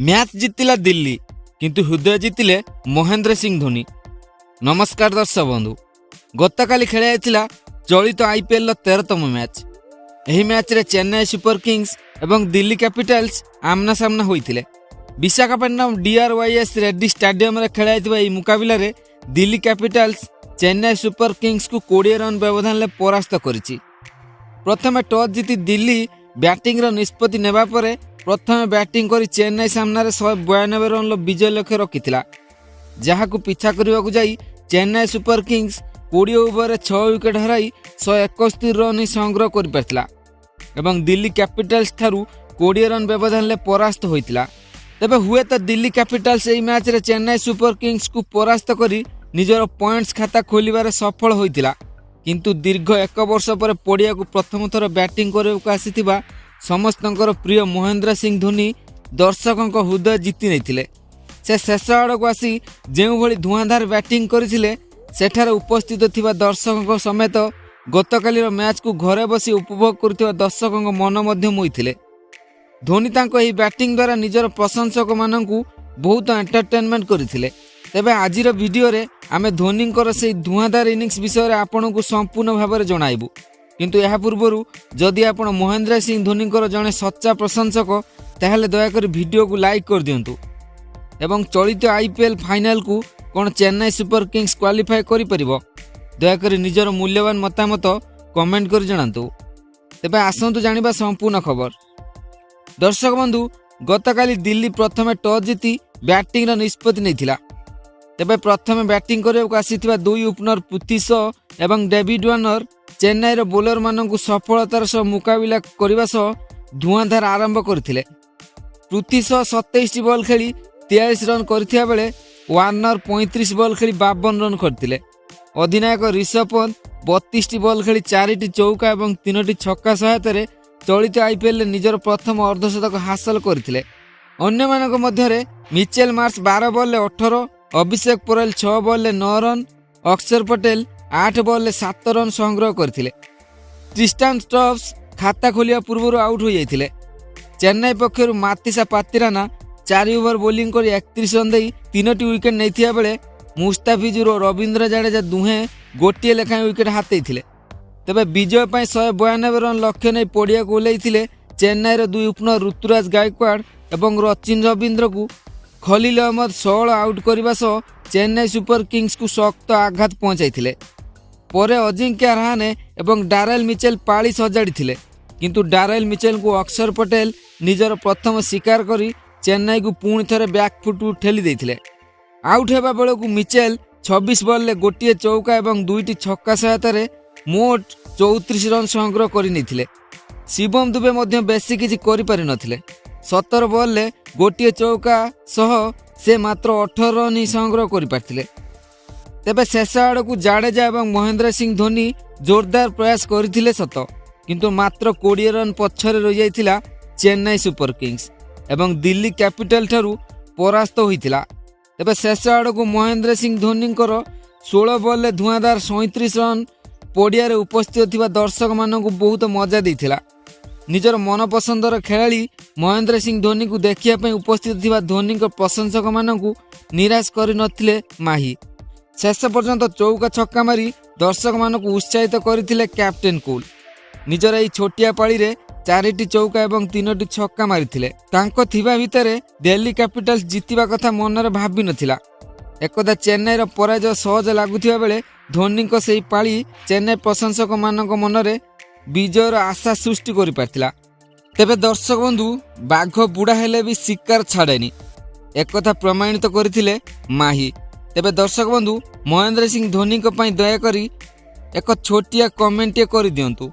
Match ଜିତିଲା ଦିଲ୍ଲୀ କିନ୍ତୁ ହୃଦୟ ଜିତିଲେ ମହେନ୍ଦ୍ର ସିଂ ଧୋନି। ନମସ୍କାର ଦର୍ଶକ ବନ୍ଧୁ, ଗତକାଲି ଖେଳାଯାଇଥିଲା ଚଳିତ IPLର 13ତମ ମ୍ୟାଚ୍। ଏହି ମ୍ୟାଚ୍ରେ ଚେନ୍ନାଇ ସୁପର କିଙ୍ଗସ୍ ଏବଂ ଦିଲ୍ଲୀ କ୍ୟାପିଟାଲ୍ସ ଆମ୍ନା ସାମ୍ନା ହୋଇଥିଲେ। ବିଶାଖାପଟ୍ଟନମ DRYS ରେଡ୍ଡି ଷ୍ଟାଡିୟମରେ ଖେଳାଯାଇଥିବା ଏହି ମୁକାବିଲାରେ ଦିଲ୍ଲୀ କ୍ୟାପିଟାଲ୍ସ ଚେନ୍ନାଇ ସୁପର କିଙ୍ଗସ୍କୁ 20 ରନ୍ ବ୍ୟବଧାନରେ ପରାସ୍ତ କରିଛି। ପ୍ରଥମେ ଟସ୍ ଜିତି ଦିଲ୍ଲୀ ବ୍ୟାଟିଂର ନିଷ୍ପତ୍ତି ନେବା ପରେ ପ୍ରଥମେ ବ୍ୟାଟିଂ କରି ଚେନ୍ନାଇ ସାମ୍ନାରେ 192 ରନ୍ର ବିଜୟ ଲକ୍ଷ୍ୟ ରଖିଥିଲା, ଯାହାକୁ ପିଛା କରିବାକୁ ଯାଇ ଚେନ୍ନାଇ ସୁପର କିଙ୍ଗସ୍ 20 ଓଭରରେ 6 ୱିକେଟ୍ ହରାଇ 171 ରନ୍ ହିଁ ସଂଗ୍ରହ କରିପାରିଥିଲା ଏବଂ ଦିଲ୍ଲୀ କ୍ୟାପିଟାଲ୍ସ ଠାରୁ 20 ରନ୍ ବ୍ୟବଧାନରେ ପରାସ୍ତ ହୋଇଥିଲା। ତେବେ ହୁଏତ ଦିଲ୍ଲୀ କ୍ୟାପିଟାଲ୍ସ ଏହି ମ୍ୟାଚ୍ରେ ଚେନ୍ନାଇ ସୁପର କିଙ୍ଗସ୍କୁ ପରାସ୍ତ କରି ନିଜର ପଏଣ୍ଟସ୍ ଖାତା ଖୋଲିବାରେ ସଫଳ ହୋଇଥିଲା, କିନ୍ତୁ ଦୀର୍ଘ 1 ବର୍ଷ ପରେ ପଡ଼ିଆକୁ ପ୍ରଥମ ଥର ବ୍ୟାଟିଂ କରିବାକୁ ଆସିଥିବା ସମସ୍ତଙ୍କର ପ୍ରିୟ ମହେନ୍ଦ୍ର ସିଂ ଧୋନି ଦର୍ଶକଙ୍କ ହୃଦୟ ଜିତି ନେଇଥିଲେ। ସେ ଶେଷ ଆଡ଼କୁ ଆସି ଯେଉଁଭଳି ଧୂଆଁଧାର ବ୍ୟାଟିଂ କରିଥିଲେ, ସେଠାରେ ଉପସ୍ଥିତ ଥିବା ଦର୍ଶକଙ୍କ ସମେତ ଗତକାଲିର ମ୍ୟାଚ୍କୁ ଘରେ ବସି ଉପଭୋଗ କରୁଥିବା ଦର୍ଶକଙ୍କ ମନ ମଧ୍ୟ ମୋହିଥିଲେ। ଧୋନି ତାଙ୍କ ଏହି ବ୍ୟାଟିଂ ଦ୍ୱାରା ନିଜର ପ୍ରଶଂସକମାନଙ୍କୁ ବହୁତ ଏଣ୍ଟରଟେନମେଣ୍ଟ କରିଥିଲେ। ତେବେ ଆଜିର ଭିଡ଼ିଓରେ ଆମେ ଧୋନିଙ୍କର ସେହି ଧୂଆଁଧାର ଇନିଂସ ବିଷୟରେ ଆପଣଙ୍କୁ ସମ୍ପୂର୍ଣ୍ଣ ଭାବରେ ଜଣାଇବୁ। କିନ୍ତୁ ଏହା ପୂର୍ବରୁ ଯଦି ଆପଣ ମହେନ୍ଦ୍ର ସିଂ ଧୋନିଙ୍କର ଜଣେ ସଚ୍ଚା ପ୍ରଶଂସକ, ତାହେଲେ ଦୟାକରି ଭିଡ଼ିଓକୁ ଲାଇକ୍ କରିଦିଅନ୍ତୁ ଏବଂ ଚଳିତ IPL ଫାଇନାଲକୁ କ'ଣ ଚେନ୍ନାଇ ସୁପର କିଙ୍ଗସ୍ କ୍ୱାଲିଫାଏ କରିପାରିବ, ଦୟାକରି ନିଜର ମୂଲ୍ୟବାନ ମତାମତ କମେଣ୍ଟ କରି ଜଣାନ୍ତୁ। ତେବେ ଆସନ୍ତୁ ଜାଣିବା ସମ୍ପୂର୍ଣ୍ଣ ଖବର। ଦର୍ଶକ ବନ୍ଧୁ, ଗତକାଲି ଦିଲ୍ଲୀ ପ୍ରଥମେ ଟସ୍ ଜିତି ବ୍ୟାଟିଂର ନିଷ୍ପତ୍ତି ନେଇଥିଲା। ତେବେ ପ୍ରଥମେ ବ୍ୟାଟିଂ କରିବାକୁ ଆସିଥିବା ଦୁଇ ଓପନର ପୃଥ୍ୱୀ ଶ ଏବଂ ଡେଭିଡ୍ ୱାର୍ଣ୍ଣର ଚେନ୍ନାଇର ବୋଲରମାନଙ୍କୁ ସଫଳତାର ସହ ମୁକାବିଲା କରିବା ସହ ଧୂଆଁଧାର ଆରମ୍ଭ କରିଥିଲେ। ପୃଥ୍ୱୀ ଶ 27ଟି ବଲ୍ ଖେଳି 43 ରନ୍ କରିଥିବା ବେଳେ ୱାର୍ଣ୍ଣର 35 ବଲ୍ ଖେଳି 52 ରନ୍ କରିଥିଲେ। ଅଧିନାୟକ ରିଷଭ ପନ୍ତ 32ଟି ବଲ୍ ଖେଳି 4ଟି ଚୌକା ଏବଂ 3ଟି ଛକା ସହାୟତାରେ ଚଳିତ IPLରେ ନିଜର ପ୍ରଥମ ଅର୍ଦ୍ଧଶତକ ହାସଲ କରିଥିଲେ। ଅନ୍ୟମାନଙ୍କ ମଧ୍ୟରେ ମିଚେଲ ମାର୍ସ 12 ବଲ୍ରେ 18, ଅଭିଷେକ ପୋରେଲ 6 ବଲ୍ରେ 9 ରନ୍, ଅକ୍ଷର ପଟେଲ 8 ବଲ୍ରେ 7 ରନ୍ ସଂଗ୍ରହ କରିଥିଲେ। ଟ୍ରିଷ୍ଟାନ ଷ୍ଟବ୍ସ ଖାତା ଖୋଲିବା ପୂର୍ବରୁ ଆଉଟ୍ ହୋଇଯାଇଥିଲେ। ଚେନ୍ନାଇ ପକ୍ଷରୁ ମାତିସା ପାତିରାନା 4 ଓଭର ବୋଲିଂ କରି 31 ରନ୍ ଦେଇ 3ଟି ୱିକେଟ୍ ନେଇଥିବା ବେଳେ ମୁସ୍ତାଫିଜୁର ଓ ରବୀନ୍ଦ୍ର ଜାଡେଜା ଦୁହେଁ ଗୋଟିଏ ଲେଖାଏଁ ୱିକେଟ୍ ହାତେଇଥିଲେ। ତେବେ ବିଜୟ ପାଇଁ 192 ରନ୍ ଲକ୍ଷ୍ୟ ନେଇ ପଡ଼ିଆକୁ ଓହ୍ଲାଇଥିଲେ ଚେନ୍ନାଇର ଦୁଇ ଓପନର ଋତୁରାଜ ଗାଇକ୍ୱାଡ୍ ଏବଂ ରଚିନ ରବୀନ୍ଦ୍ରକୁ ଖଲିଲ ଅହମ୍ମଦ 16 ଆଉଟ୍ କରିବା ସହ ଚେନ୍ନାଇ ସୁପର କିଙ୍ଗସ୍କୁ ଶକ୍ତ ଆଘାତ ପହଞ୍ଚାଇଥିଲେ। ପରେ ଅଜିଙ୍କ୍ୟ ରାହାନେ ଏବଂ ଡାରେଲ ମିଚେଲ ପାଳି ସଜାଡ଼ିଥିଲେ, କିନ୍ତୁ ଡାରେଲ ମିଚେଲଙ୍କୁ ଅକ୍ଷର ପଟେଲ ନିଜର ପ୍ରଥମ ଶିକାର କରି ଚେନ୍ନାଇକୁ ପୁଣି ଥରେ ବ୍ୟାକ୍ଫୁଟକୁ ଠେଲି ଦେଇଥିଲେ। ଆଉଟ୍ ହେବା ବେଳକୁ ମିଚେଲ 26 ବଲ୍ରେ ଗୋଟିଏ ଚୌକା ଏବଂ 2ଟି ଛକା ସହାୟତାରେ ମୋଟ 34 ରନ୍ ସଂଗ୍ରହ କରିନେଇଥିଲେ। ଶିବମ ଦୁବେ ମଧ୍ୟ ବେଶୀ କିଛି କରିପାରିନଥିଲେ। 17 ବଲ୍ରେ ଗୋଟିଏ ଚୌକା ସହ ସେ ମାତ୍ର 18 ରନ୍ ହିଁ ସଂଗ୍ରହ କରିପାରିଥିଲେ। ତେବେ ଶେଷ ଆଡ଼କୁ ଜାଡେଜା ଏବଂ ମହେନ୍ଦ୍ର ସିଂ ଧୋନି ଜୋରଦାର ପ୍ରୟାସ କରିଥିଲେ ସତ, କିନ୍ତୁ ମାତ୍ର 20 ରନ୍ ପଛରେ ରହିଯାଇଥିଲା ଚେନ୍ନାଇ ସୁପର କିଙ୍ଗସ୍ ଏବଂ ଦିଲ୍ଲୀ କ୍ୟାପିଟାଲ ଠାରୁ ପରାସ୍ତ ହୋଇଥିଲା। ତେବେ ଶେଷ ଆଡ଼କୁ ମହେନ୍ଦ୍ର ସିଂ ଧୋନିଙ୍କର 16 ବଲ୍ରେ ଧୂଆଁଧାର 37 ରନ୍ ପଡ଼ିଆରେ ଉପସ୍ଥିତ ଥିବା ଦର୍ଶକମାନଙ୍କୁ ବହୁତ ମଜା ଦେଇଥିଲା। ନିଜର ମନପସନ୍ଦର ଖେଳାଳି ମହେନ୍ଦ୍ର ସିଂ ଧୋନିଙ୍କୁ ଦେଖିବା ପାଇଁ ଉପସ୍ଥିତ ଥିବା ଧୋନିଙ୍କ ପ୍ରଶଂସକମାନଙ୍କୁ ନିରାଶ କରିନଥିଲେ ମାହି। ଶେଷ ପର୍ଯ୍ୟନ୍ତ ଚୌକା ଛକା ମାରି ଦର୍ଶକମାନଙ୍କୁ ଉତ୍ସାହିତ କରିଥିଲେ କ୍ୟାପ୍ଟେନ୍ କୁଲ୍। ନିଜର ଏହି ଛୋଟିଆ ପାଳିରେ 4ଟି ଚୌକା ଏବଂ 3ଟି ଛକା ମାରିଥିଲେ। ତାଙ୍କ ଥିବା ଭିତରେ ଦିଲ୍ଲୀ କ୍ୟାପିଟାଲ୍ସ ଜିତିବା କଥା ମନରେ ଭାବିନଥିଲା। ଏକଦା ଚେନ୍ନାଇର ପରାଜୟ ସହଜ ଲାଗୁଥିବା ବେଳେ ଧୋନିଙ୍କ ସେହି ପାଳି ଚେନ୍ନାଇ ପ୍ରଶଂସକମାନଙ୍କ ମନରେ ବିଜୟର ଆଶା ସୃଷ୍ଟି କରିପାରିଥିଲା। ତେବେ ଦର୍ଶକ ବନ୍ଧୁ, ବାଘ ବୁଢ଼ା ହେଲେ ବି ଶିକାର ଛାଡ଼େନି, ଏକଥା ପ୍ରମାଣିତ କରିଥିଲେ ମାହି। ତେବେ ଦର୍ଶକ ବନ୍ଧୁ, ମହେନ୍ଦ୍ର ସିଂ ଧୋନିଙ୍କ ପାଇଁ ଦୟାକରି ଏକ ଛୋଟିଆ କମେଣ୍ଟଟିଏ କରିଦିଅନ୍ତୁ।